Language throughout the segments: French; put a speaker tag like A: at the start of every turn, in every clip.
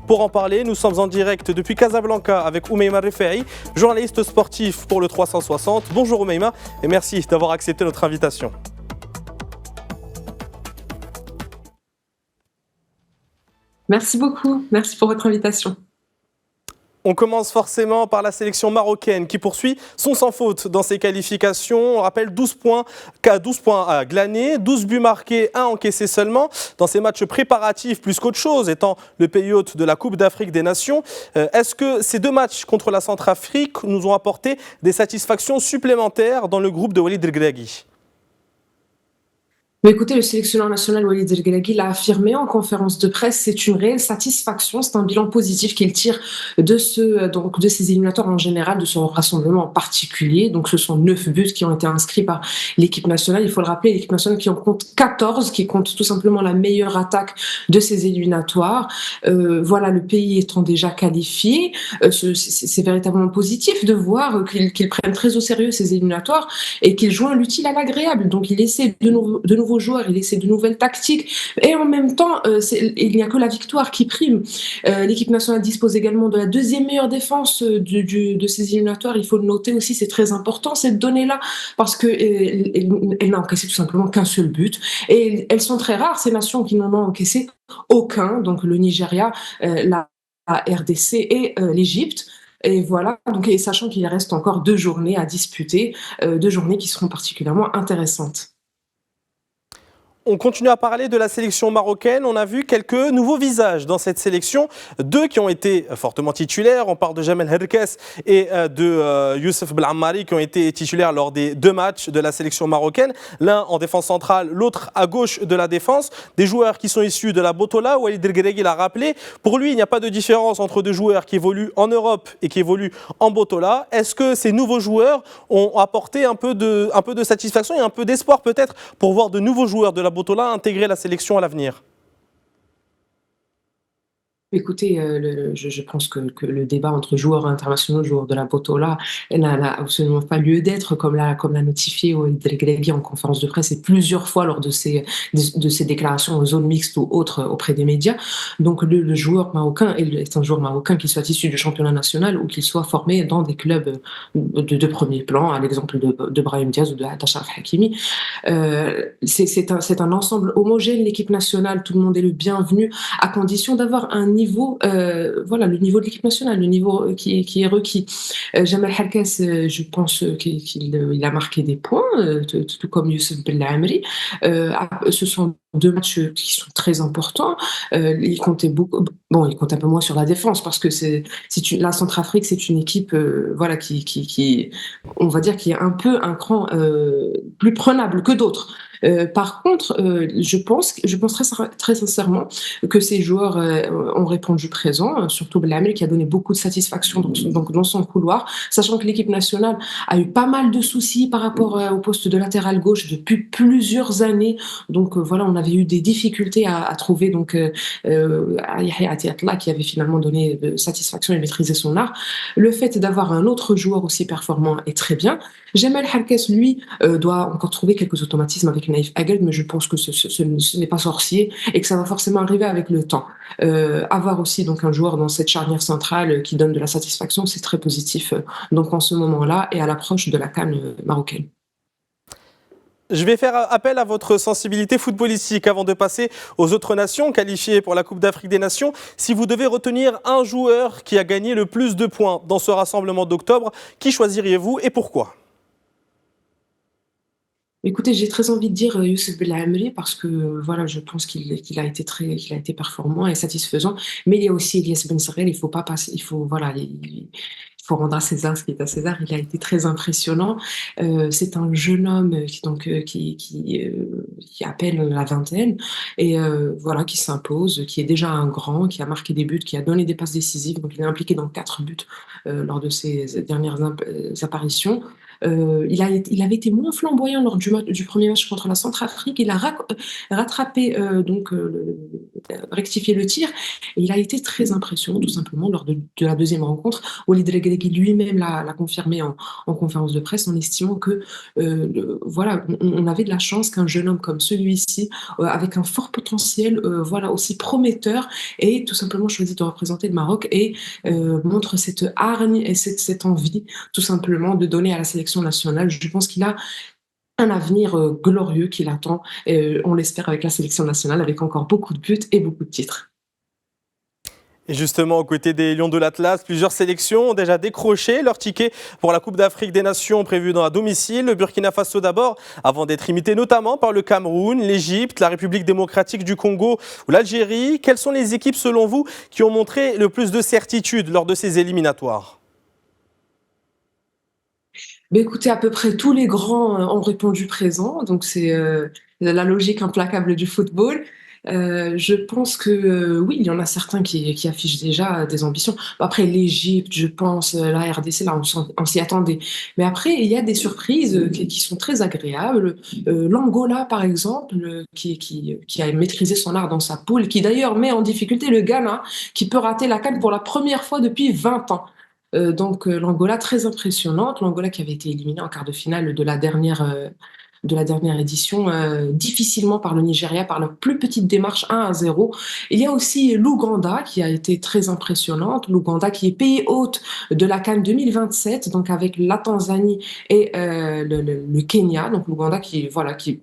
A: Pour en parler, nous sommes en direct depuis Casablanca avec Oumeima Refei, journaliste sportif pour le 360. Bonjour Oumeima et merci d'avoir accepté notre invitation.
B: Merci beaucoup, merci pour votre invitation.
A: On commence forcément par la sélection marocaine qui poursuit son sans faute dans ses qualifications. On rappelle 12 points glanés, 12 buts marqués, 1 encaissé seulement dans ces matchs préparatifs plus qu'autre chose, étant le pays hôte de la Coupe d'Afrique des Nations. Est-ce que ces deux matchs contre la Centrafrique nous ont apporté des satisfactions supplémentaires dans le groupe de Walid Regragui ?
B: Mais écoutez, le sélectionneur national Walid Regragui l'a affirmé en conférence de presse, c'est une réelle satisfaction, c'est un bilan positif qu'il tire de ces éliminatoires en général, de son rassemblement en particulier. Donc ce sont 9 buts qui ont été inscrits par l'équipe nationale. Il faut le rappeler, l'équipe nationale qui en compte 14, qui compte tout simplement la meilleure attaque de ces éliminatoires. Voilà, le pays étant déjà qualifié, c'est véritablement positif de voir qu'ils prennent très au sérieux ces éliminatoires et qu'ils joignent l'utile à l'agréable. Donc il essaie de nouveaux joueurs, il essaie de nouvelles tactiques et en même temps, il n'y a que la victoire qui prime. L'équipe nationale dispose également de la deuxième meilleure défense de ces éliminatoires. Il faut le noter aussi, c'est très important cette donnée-là parce qu'elle n'a encaissé tout simplement qu'un seul but. Et elles sont très rares, ces nations qui n'en ont encaissé aucun, donc le Nigeria, la RDC et l'Égypte. Et voilà, donc, et sachant qu'il reste encore 2 journées à disputer, 2 journées qui seront particulièrement intéressantes.
A: On continue à parler de la sélection marocaine. On a vu quelques nouveaux visages dans cette sélection. 2 qui ont été fortement titulaires. On parle de Jamel Herkes et de Youssef Belhammari qui ont été titulaires lors des 2 matchs de la sélection marocaine. L'un en défense centrale, l'autre à gauche de la défense. Des joueurs qui sont issus de la Botola. Walid Regragui l'a rappelé. Pour lui, il n'y a pas de différence entre 2 joueurs qui évoluent en Europe et qui évoluent en Botola. Est-ce que ces nouveaux joueurs ont apporté un peu de satisfaction et un peu d'espoir peut-être pour voir de nouveaux joueurs de la Botola intégrer la sélection à l'avenir?
B: Écoutez, je pense que le débat entre joueurs internationaux, joueurs de la Botola, n'a absolument pas lieu d'être, comme l'a notifié Walid Regragui en conférence de presse et plusieurs fois lors de ses déclarations en zone mixte ou autres auprès des médias. Donc le joueur marocain est un joueur marocain, qu'il soit issu du championnat national ou qu'il soit formé dans des clubs de premier plan, à l'exemple de Brahim Diaz ou de Achraf Hakimi. C'est un ensemble homogène, l'équipe nationale, tout le monde est le bienvenu, à condition d'avoir un niveau, voilà, le niveau de l'équipe nationale, le niveau qui est requis. Jamal Herkes, je pense qu'il a marqué des points, tout comme Youssef Belhammari. Ce sont 2 matchs qui sont très importants. Il comptait beaucoup. Bon, il compte un peu moins sur la défense parce que la Centrafrique, c'est une équipe, voilà, qui, on va dire, qui est un peu un cran plus prenable que d'autres. Par contre, je pense très sincèrement que ces joueurs ont répondu présent, surtout Belhammari qui a donné beaucoup de satisfaction donc dans son couloir, sachant que l'équipe nationale a eu pas mal de soucis par rapport au poste de latéral gauche depuis plusieurs années. Donc voilà, on avait eu des difficultés à trouver donc Yahya Attiatla qui avait finalement donné satisfaction et maîtrisé son art. Le fait d'avoir un autre joueur aussi performant est très bien. Jamal Herkes, lui, doit encore trouver quelques automatismes avec Naïf Aguerd, mais je pense que ce n'est pas sorcier et que ça va forcément arriver avec le temps. Avoir aussi donc un joueur dans cette charnière centrale qui donne de la satisfaction, c'est très positif donc en ce moment-là et à l'approche de la CAN marocaine.
A: Je vais faire appel à votre sensibilité footballistique avant de passer aux autres nations qualifiées pour la Coupe d'Afrique des Nations. Si vous devez retenir un joueur qui a gagné le plus de points dans ce rassemblement d'octobre, qui choisiriez-vous et pourquoi ?
B: Écoutez, j'ai très envie de dire Youssef Belhammari parce que voilà, je pense qu'il a été performant et satisfaisant. Mais il y a aussi Elias Ben Sarel, il faut pas passer, il faut voilà, il faut rendre à César ce qui est à César. Il a été très impressionnant. C'est un jeune homme qui appelle la vingtaine et voilà, qui s'impose, qui est déjà un grand, qui a marqué des buts, qui a donné des passes décisives. Donc il est impliqué dans 4 buts lors de ses dernières apparitions. il avait été moins flamboyant lors du premier match contre la Centrafrique. Il a rattrapé, rectifié le tir et il a été très impressionnant tout simplement lors de la deuxième rencontre. Walid Regragui lui-même l'a confirmé en conférence de presse en estimant que voilà, on avait de la chance qu'un jeune homme comme celui-ci, avec un fort potentiel, voilà, aussi prometteur, ait tout simplement choisi de représenter le Maroc et montre cette hargne et cette envie tout simplement de donner à la sélection nationale. Je pense qu'il a un avenir glorieux qui l'attend, on l'espère avec la sélection nationale, avec encore beaucoup de buts et beaucoup de titres.
A: Et justement, aux côtés des Lions de l'Atlas, plusieurs sélections ont déjà décroché leur ticket pour la Coupe d'Afrique des Nations prévue à domicile. Le Burkina Faso d'abord, avant d'être imité notamment par le Cameroun, l'Égypte, la République démocratique du Congo ou l'Algérie. Quelles sont les équipes selon vous qui ont montré le plus de certitude lors de ces éliminatoires ?
B: Ben écoutez, à peu près tous les grands ont répondu présent, donc c'est la logique implacable du football. Je pense que oui, il y en a certains qui affichent déjà des ambitions. Après, l'Égypte, je pense, la RDC, là, on s'y attendait. Mais après, il y a des surprises qui sont très agréables. L'Angola, par exemple, qui a maîtrisé son art dans sa poule, qui d'ailleurs met en difficulté le Ghana, qui peut rater la CAN pour la première fois depuis 20 ans. Donc l'Angola très impressionnante, l'Angola qui avait été éliminée en quart de finale de la dernière édition, difficilement par le Nigeria, par la plus petite démarche 1-0. Il y a aussi l'Ouganda qui a été très impressionnante, l'Ouganda qui est pays hôte de la CAN 2027, donc avec la Tanzanie et le Kenya, donc l'Ouganda qui, voilà, qui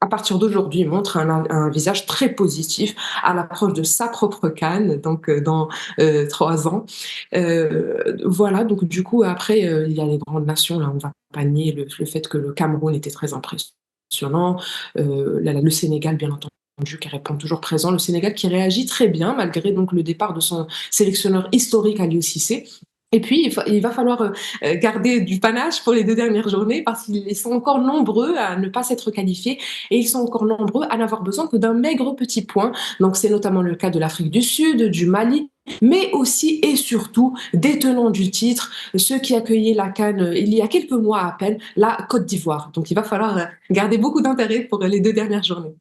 B: à partir d'aujourd'hui, montre un visage très positif à l'approche de sa propre CAN, donc dans 3 ans. Voilà, donc du coup, après, il y a les grandes nations, là, on va pas nier le fait que le Cameroun était très impressionnant, le Sénégal, bien entendu, qui répond toujours présent, le Sénégal qui réagit très bien, malgré donc le départ de son sélectionneur historique, Aliou Cissé. Et puis, il va falloir garder du panache pour les 2 dernières journées parce qu'ils sont encore nombreux à ne pas s'être qualifiés et ils sont encore nombreux à n'avoir besoin que d'un maigre petit point. Donc, c'est notamment le cas de l'Afrique du Sud, du Mali, mais aussi et surtout des tenants du titre, ceux qui accueillaient la CAN il y a quelques mois à peine, la Côte d'Ivoire. Donc, il va falloir garder beaucoup d'intérêt pour les 2 dernières journées.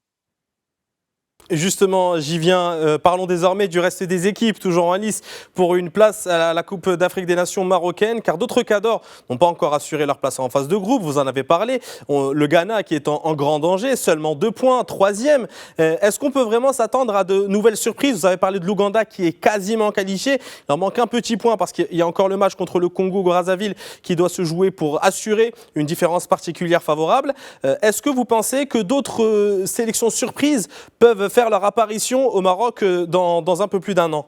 A: Justement, j'y viens. Parlons désormais du reste des équipes, toujours en lice pour une place à la Coupe d'Afrique des Nations marocaine, car d'autres cadors n'ont pas encore assuré leur place en phase de groupe. Vous en avez parlé. Le Ghana qui est en grand danger, seulement 2 points, troisième. Est-ce qu'on peut vraiment s'attendre à de nouvelles surprises ? Vous avez parlé de l'Ouganda qui est quasiment qualifié. Il en manque un petit point parce qu'il y a encore le match contre le Congo-Brazzaville qui doit se jouer pour assurer une différence particulière favorable. Est-ce que vous pensez que d'autres sélections surprises peuvent faire leur apparition au Maroc dans un peu plus d'1 an?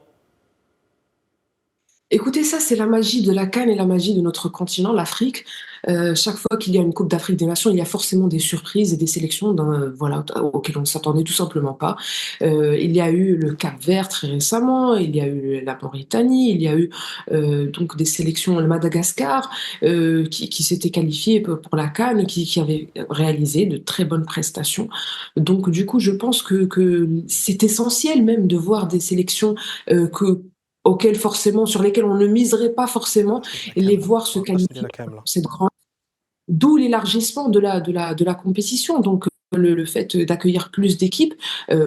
B: Écoutez, ça, c'est la magie de la CAN et la magie de notre continent, l'Afrique. Chaque fois qu'il y a une Coupe d'Afrique des Nations, il y a forcément des surprises et des sélections voilà, auxquelles on ne s'attendait tout simplement pas. Il y a eu le Cap-Vert très récemment, il y a eu la Mauritanie, il y a eu donc des sélections, le Madagascar, qui s'étaient qualifiées pour la CAN et qui avaient réalisé de très bonnes prestations. Donc du coup, je pense que c'est essentiel même de voir des sélections sur lesquelles on ne miserait pas forcément,
A: La
B: et les
A: CAM.
B: voir se
A: On va pas céder
B: qualifier
A: la CAM là.
B: pour cette grande. D'où l'élargissement de la compétition. Donc, le fait d'accueillir plus d'équipes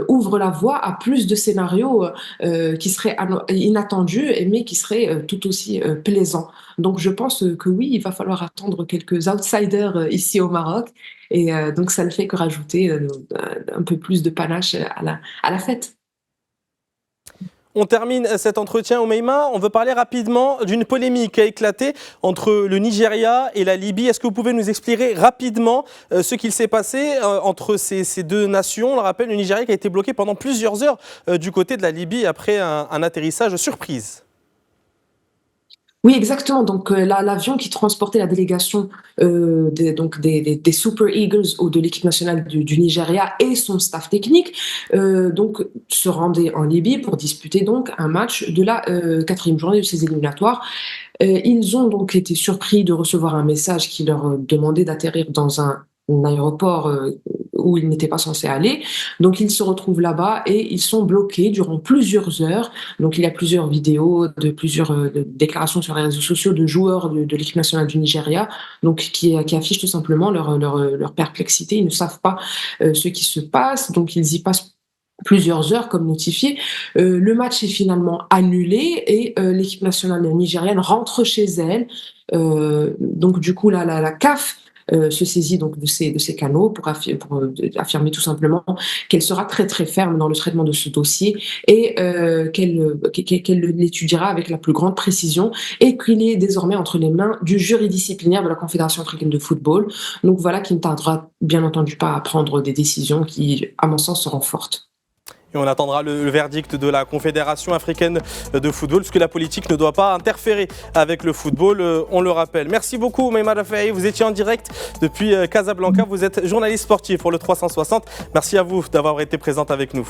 B: ouvre la voie à plus de scénarios qui seraient inattendus, mais qui seraient tout aussi plaisants. Donc, je pense que oui, il va falloir attendre quelques outsiders ici au Maroc. Et donc, ça ne fait que rajouter un peu plus de panache à la fête.
A: On termine cet entretien au Meïma. On veut parler rapidement d'une polémique qui a éclaté entre le Nigeria et la Libye. Est-ce que vous pouvez nous expliquer rapidement ce qu'il s'est passé entre ces deux nations ? On le rappelle, le Nigeria qui a été bloqué pendant plusieurs heures du côté de la Libye après un atterrissage surprise.
B: Oui, exactement. Donc, l'avion qui transportait la délégation des Super Eagles ou de l'équipe nationale du Nigeria et son staff technique donc, se rendait en Libye pour disputer donc un match de la 4e journée de ces éliminatoires. Ils ont donc été surpris de recevoir un message qui leur demandait d'atterrir dans un aéroport où ils n'étaient pas censés aller. Donc ils se retrouvent là-bas et ils sont bloqués durant plusieurs heures. Donc il y a plusieurs vidéos de plusieurs de déclarations sur les réseaux sociaux de joueurs de l'équipe nationale du Nigeria, donc qui affichent tout simplement leur perplexité. Ils ne savent pas ce qui se passe, donc ils y passent plusieurs heures comme notifié. Le match est finalement annulé et l'équipe nationale nigérienne rentre chez elle. Donc du coup, la CAF se saisit donc de ces canaux pour affirmer tout simplement qu'elle sera très très ferme dans le traitement de ce dossier et qu'elle l'étudiera avec la plus grande précision et qu'il est désormais entre les mains du jury disciplinaire de la Confédération africaine de football. Donc voilà, qui ne tardera bien entendu pas à prendre des décisions qui, à mon sens, seront fortes.
A: Et on attendra le verdict de la Confédération africaine de football, parce que la politique ne doit pas interférer avec le football, on le rappelle. Merci beaucoup, Maïma Rafai. Vous étiez en direct depuis Casablanca. Vous êtes journaliste sportif pour le 360. Merci à vous d'avoir été présente avec nous.